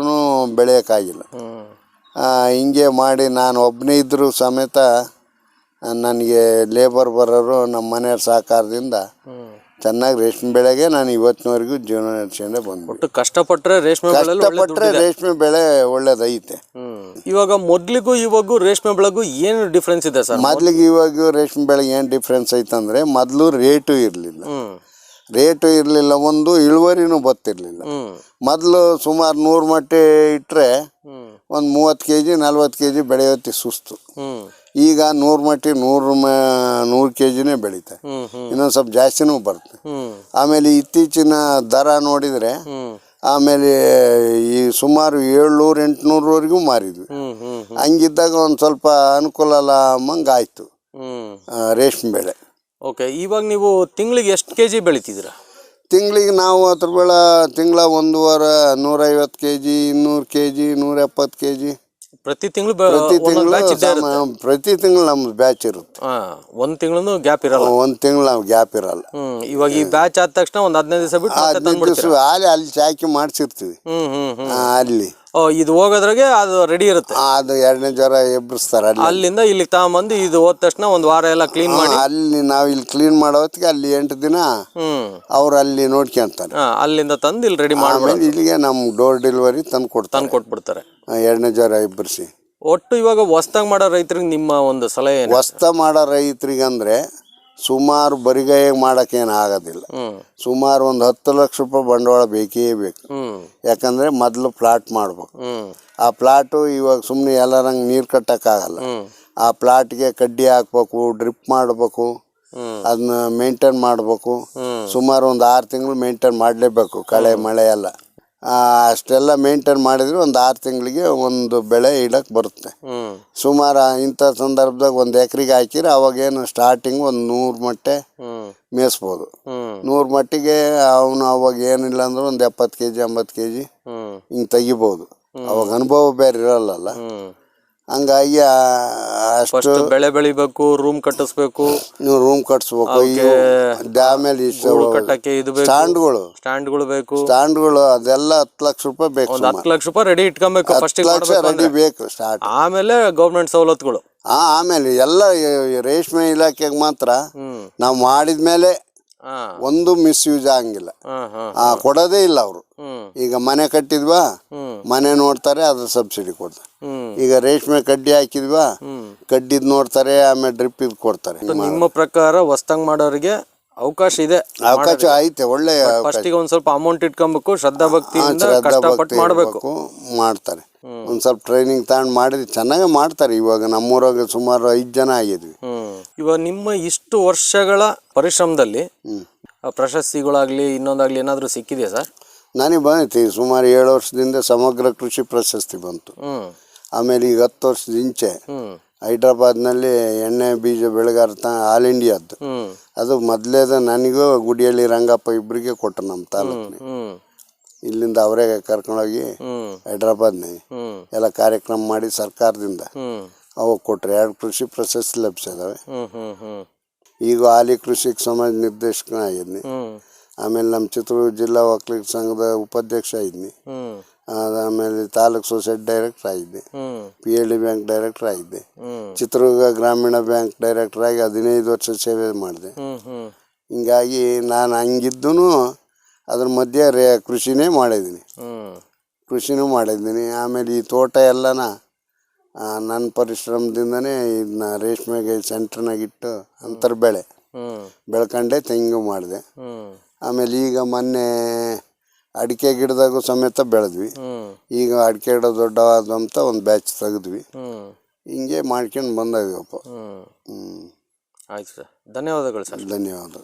ಬೆಳೆಯೋಕ್ಕಾಗಿಲ್ಲ. ಹಿಂಗೆ ಮಾಡಿ ನಾನು ಒಬ್ಬನೇ ಇದ್ದರೂ ಸಮೇತ ನನಗೆ ಲೇಬರ್ ಬರೋರು ನಮ್ಮ ಮನೆಯವ್ರ ಸಹಕಾರದಿಂದ ಚೆನ್ನಾಗಿ ರೇಷ್ಮೆ ಬೆಳೆಗೆ ನಾನು ಇವತ್ತಿನವರೆಗೂ ಜೀವನ ನಡೆಸ್ಕೊಂಡೆ ಬಂದ್ಬಿಟ್ಟು. ಕಷ್ಟಪಟ್ಟರೆ ರೇಷ್ಮೆ ಬೆಳೆ ಒಳ್ಳೇದೈತೆ. ಇವಾಗ ಮೊದ್ಲಿಗೂ ಇವಾಗೂ ರೇಷ್ಮೆ ಬೆಳೆಗೂ ಏನು ಡಿಫ್ರೆನ್ಸ್ ಇದೆ ಸರ್? ಮೊದ್ಲಿಗೆ ಇವಾಗ ರೇಷ್ಮೆ ಬೆಳೆಗೆ ಏನು ಡಿಫ್ರೆನ್ಸ್ ಐತಂದ್ರೆ, ಮೊದಲು ರೇಟು ಇರಲಿಲ್ಲ. ಒಂದು ಇಳುವರಿನೂ ಬರ್ತಿರ್ಲಿಲ್ಲ. ಮೊದಲು ಸುಮಾರು 100 ಮೊಟ್ಟೆ ಇಟ್ಟರೆ ಒಂದು 30 kg 40 kg ಬೆಳೆಯೋತಿ ಸುಸ್ತು. ಈಗ 100 ಮೊಟ್ಟೆ 100 kgನೇ ಬೆಳೀತೆ. ಇನ್ನೊಂದು ಸ್ವಲ್ಪ ಜಾಸ್ತಿನೂ ಬರುತ್ತೆ. ಆಮೇಲೆ ಇತ್ತೀಚಿನ ದರ ನೋಡಿದರೆ, ಆಮೇಲೆ ಈ ಸುಮಾರು 700-800ವರೆಗೂ ಮಾರಿದ್ವಿ. ಹಂಗಿದ್ದಾಗ ಒಂದು ಸ್ವಲ್ಪ ಅನುಕೂಲ ಅಲ್ಲ ಅಮ್ಮಂಗೆ ಆಯಿತು ರೇಷ್ಮೆ ಬೆಳೆ. ಓಕೆ, ಇವಾಗ ನೀವು ತಿಂಗಳಿಗೆ ಎಷ್ಟು kg ಬೆಳಿತಿದ್ದೀರಾ? ತಿಂಗಳಿಗೆ ನಾವು ಅದ್ರ ಬೆಳೆ ತಿಂಗಳ 150 kg 200 kg 170 kg ಪ್ರತಿ ತಿಂಗಳು ಪ್ರತಿ ತಿಂಗಳು ನಮ್ದು ಬ್ಯಾಚ್ ಇರುತ್ತೆ. ಒಂದು ತಿಂಗಳು ಗ್ಯಾಪ್ ಇರಲ್ಲ. ಒಂದು ತಿಂಗಳು ನಾವು ಗ್ಯಾಪ್ ಇರಲ್ಲ. ಇವಾಗ ಈ ಬ್ಯಾಚ್ ಆದ ತಕ್ಷಣ ಒಂದು 15 ದಿವಸ ಬಿಟ್ಟು 15 ದಿವಸ ಅಲ್ಲಿ ಚಾಕಿ ಮಾಡಿಸಿರ್ತೀವಿ ಅಲ್ಲಿ. ಇದು ಹೋಗೋದ್ರಾಗೆ ಅದು ರೆಡಿ ಇರುತ್ತೆ. ಅದು 2ನೇ ಜ್ವರ ಎಬ್ಬರಿಸ್ತಾರೆ ಅಲ್ಲಿ. ಅಲ್ಲಿಂದ ಇಲ್ಲಿಗೆ ತಗೊಂಬಂದು ಇದು ಹೋದ ತಕ್ಷಣ ಒಂದು ವಾರ ಎಲ್ಲ ಕ್ಲೀನ್ ಮಾಡಿ ಅಲ್ಲಿ ನಾವು ಇಲ್ಲಿ ಕ್ಲೀನ್ ಮಾಡೋ ಹೊತ್ತಿಗೆ ಅಲ್ಲಿ 8 ದಿನ ಅವ್ರು ಅಲ್ಲಿ ನೋಡ್ಕೊಂತಾರೆ. ಅಲ್ಲಿಂದ ತಂದು ಇಲ್ಲಿ ರೆಡಿ ಮಾಡಿ ಇಲ್ಲಿಗೆ ನಮ್ಮ ಡೋರ್ ಡೆಲಿವರಿ ತಂದು ಕೊಟ್ಬಿಡ್ತಾರೆ 2ನೇ ಜ್ವರ ಎಬ್ಬರಿಸಿ. ಒಟ್ಟು ಇವಾಗ ಹೊಸ್ದಾಗಿ ಮಾಡೋ ರೈತರಿಗೆ ನಿಮ್ಮ ಒಂದು ಸಲಹೆ ಹೊಸ್ತ ಮಾಡೋ ರೈತರಿಗಂದ್ರೆ ಸುಮಾರು ಬರಿಗೈಯಾಗ ಮಾಡೋಕ್ಕೇನು ಆಗೋದಿಲ್ಲ. ಸುಮಾರು ಒಂದು 10 ಲಕ್ಷ ರೂಪಾಯಿ ಬಂಡವಾಳ ಬೇಕೇ ಬೇಕು. ಯಾಕಂದರೆ ಮೊದಲು ಪ್ಲಾಟ್ ಮಾಡ್ಬೇಕು. ಆ ಪ್ಲಾಟು ಇವಾಗ ಸುಮ್ಮನೆ ಎಲ್ಲರಂಗೆ ನೀರು ಕಟ್ಟೋಕ್ಕಾಗಲ್ಲ. ಆ ಪ್ಲಾಟ್ಗೆ ಕಡ್ಡಿ ಹಾಕ್ಬೇಕು, ಡ್ರಿಪ್ ಮಾಡಬೇಕು, ಅದನ್ನ ಮೇಂಟೈನ್ ಮಾಡಬೇಕು. ಸುಮಾರು ಒಂದು 6 ತಿಂಗಳು ಮೇಂಟೈನ್ ಮಾಡಲೇಬೇಕು, ಕಳೆ ಮಳೆ ಎಲ್ಲ. ಅಷ್ಟೆಲ್ಲ ಮೇಂಟೈನ್ ಮಾಡಿದ್ರೆ ಒಂದು 6 ತಿಂಗಳಿಗೆ ಒಂದು ಬೆಳೆ ಇಡಕ್ಕೆ ಬರುತ್ತೆ. ಸುಮಾರು ಇಂಥ ಸಂದರ್ಭದಾಗ 1 ಎಕರೆಗೆ ಹಾಕಿದ್ರೆ ಅವಾಗೇನು ಸ್ಟಾರ್ಟಿಂಗ್ ಒಂದು 100 ಮೊಟ್ಟೆ ಮೇಯಿಸ್ಬೋದು. 100 ಮಟ್ಟಿಗೆ ಅವನು ಅವಾಗ ಏನಿಲ್ಲ ಅಂದ್ರೆ ಒಂದು 70 kg 80 kg ಹಿಂಗೆ ತೆಗಿಬೋದು. ಅವಾಗ ಅನುಭವ ಬೇರೆ ಇರಲ್ಲ. ಹಂಗಾಗಿ ಅಷ್ಟು ಬೆಳೆ ಬೆಳಿಬೇಕು, ರೂಮ್ ಕಟ್ಟಿಸ್ಬೇಕು, ನೀವು ರೂಮ್ ಕಟ್ಸ್ಬೇಕು. ಆಮೇಲೆ ಸ್ಟ್ಯಾಂಡ್ಗಳು ಬೇಕು. ಸ್ಟ್ಯಾಂಡ್ಗಳು ಅದೆಲ್ಲ 10 ಲಕ್ಷ ರೂಪಾಯಿ ಬೇಕು. 10 ಲಕ್ಷ ರೂಪಾಯಿ ರೆಡಿ ಇಟ್ಕೊಬೇಕು. 10 ಲಕ್ಷ ರೆಡಿ ಬೇಕು ಸ್ಟಾರ್ಟ್. ಆಮೇಲೆ ಗೌರ್ಮೆಂಟ್ ಸವಲತ್ತುಗಳು. ಆಮೇಲೆ ಎಲ್ಲ ರೇಷ್ಮೆ ಇಲಾಖೆಗೆ ಮಾತ್ರ ನಾವು ಮಾಡಿದ್ಮೇಲೆ ಒಂದು ಮಿಸ್ಯೂಸ್ ಆಗಂಗಿಲ್ಲ, ಕೊಡೋದೇ ಇಲ್ಲ ಅವರು. ಈಗ ಮನೆ ಕಟ್ಟಿದ್ವಾ, ಮನೆ ನೋಡ್ತಾರೆ, ಅದ್ರ ಸಬ್ಸಿಡಿ ಕೊಡ್ತಾರೆ. ಈಗ ರೇಷ್ಮೆ ಕಡ್ಡಿ ಹಾಕಿದ್ವಾ, ಕಡ್ಡಿದ್ ನೋಡ್ತಾರೆ, ಆಮೇಲೆ ಡ್ರಿಪ್ ಇದ್ ಕೊಡ್ತಾರೆ. ನಿಮ್ಮ ಪ್ರಕಾರ ಹೊಸ್ದಂಗ್ ಮಾಡೋರಿಗೆ ಅವಕಾಶ ಇದೆ? ಅವಕಾಶ ಐತೆ, ಒಳ್ಳೆ. ಫಸ್ಟಿಗೆ ಒಂದ್ ಸ್ವಲ್ಪ ಅಮೌಂಟ್ ಇಟ್ಕೊಬೇಕು, ಶ್ರದ್ಧಾ ಭಕ್ತಿಯಿಂದ ಕಷ್ಟಪಟ್ಟು ಮಾಡಬೇಕು. ಮಾಡ್ತಾರೆ. ಒಂದ್ ಸ್ವಲ್ಪ ಟ್ರೈನಿಂಗ್ ತಗೊಂಡು ಮಾಡಿದ್ರೆ ಚೆನ್ನಾಗೇ ಮಾಡ್ತಾರೆ. ಇವಾಗ ನಮ್ಮೂರಾಗ ಸುಮಾರು 5 ಜನ ಆಗಿದ್ವಿ. ಇವಾಗ ನಿಮ್ಮ ಇಷ್ಟು ವರ್ಷಗಳ ಪರಿಶ್ರಮದಲ್ಲಿ ಪ್ರಶಸ್ತಿಗಳಾಗ್ಲಿ ಇನ್ನೊಂದಾಗ್ಲಿ ಏನಾದ್ರು ಸಿಕ್ಕಿದೆಯಾ ಸರ್? ನನಗೆ ಬಂದೈತಿ. ಸುಮಾರು 7 ವರ್ಷದಿಂದ ಸಮಗ್ರ ಕೃಷಿ ಪ್ರಶಸ್ತಿ ಬಂತು. ಆಮೇಲೆ ಈಗ 10 ವರ್ಷದ ಇಂಚೆ ಹೈದ್ರಾಬಾದ್ನಲ್ಲಿ ಎಣ್ಣೆ ಬೀಜ ಬೆಳೆಗಾರ ಆಲ್ ಇಂಡಿಯಾದ್ದು ಅದು ಮೊದಲೇದ ನನಗೂ ಗುಡಿಯಲ್ಲಿ ರಂಗಪ್ಪ ಇಬ್ಬರಿಗೆ ಕೊಟ್ಟರು ನಮ್ಮ ತಾಲೂಕಿನ. ಇಲ್ಲಿಂದ ಅವರೇ ಕರ್ಕೊಂಡೋಗಿ ಹೈದ್ರಾಬಾದ್ನಾಗ ಎಲ್ಲ ಕಾರ್ಯಕ್ರಮ ಮಾಡಿ ಸರ್ಕಾರದಿಂದ ಅವಾಗ ಕೊಟ್ರೆ 2 ಕೃಷಿ ಪ್ರಶಸ್ತಿ ಲಭಿಸಿದಾವೆ. ಈಗ ಹಾಲಿ ಕೃಷಿ ಸಮಾಜ ನಿರ್ದೇಶಕನಾಗಿದ್ನಿ. ಆಮೇಲೆ ನಮ್ಮ ಚಿತ್ರದುರ್ಗ ಜಿಲ್ಲಾ ಒಕ್ಕಲಿಗ ಸಂಘದ ಉಪಾಧ್ಯಕ್ಷ ಆಗಿದ್ನಿ. ಆಮೇಲೆ ತಾಲೂಕು ಸೊಸೈಟಿ ಡೈರೆಕ್ಟರ್ ಆಗಿದ್ದೆ. PLD ಬ್ಯಾಂಕ್ ಡೈರೆಕ್ಟರ್ ಆಗಿದ್ದೆ. ಚಿತ್ರದುರ್ಗ ಗ್ರಾಮೀಣ ಬ್ಯಾಂಕ್ ಡೈರೆಕ್ಟರ್ ಆಗಿ 15 ವರ್ಷ ಸೇವೆ ಮಾಡಿದೆ. ಹಿಂಗಾಗಿ ನಾನು ಹಂಗಿದ್ದೂ ಅದ್ರ ಮಧ್ಯೆ ಕೃಷಿನೇ ಮಾಡಿದ್ದೀನಿ. ಆಮೇಲೆ ಈ ತೋಟ ಎಲ್ಲನ ನನ್ನ ಪರಿಶ್ರಮದಿಂದನೇ ಇದನ್ನ ರೇಷ್ಮೆಗೆ ಸೆಂಟ್ರ್ನಾಗಿಟ್ಟು ಅಂತರ ಬೆಳೆ ಬೆಳ್ಕೊಂಡೆ ತೆಂಗು ಮಾಡಿದೆ. ಆಮೇಲೆ ಈಗ ಮೊನ್ನೆ ಅಡಿಕೆ ಗಿಡದಾಗೂ ಸಮೇತ ಬೆಳೆದ್ವಿ. ಈಗ ಅಡಿಕೆ ಗಿಡ ದೊಡ್ಡವಾದಂಥ ಒಂದು ಬ್ಯಾಚ್ ತೆಗೆದ್ವಿ. ಹಿಂಗೆ ಮಾಡ್ಕೊಂಡು ಬಂದಿದ್ದೀವಪ್ಪ. ಆಯ್ತು ಸರ್, ಧನ್ಯವಾದಗಳು ಸರ್. ಧನ್ಯವಾದ.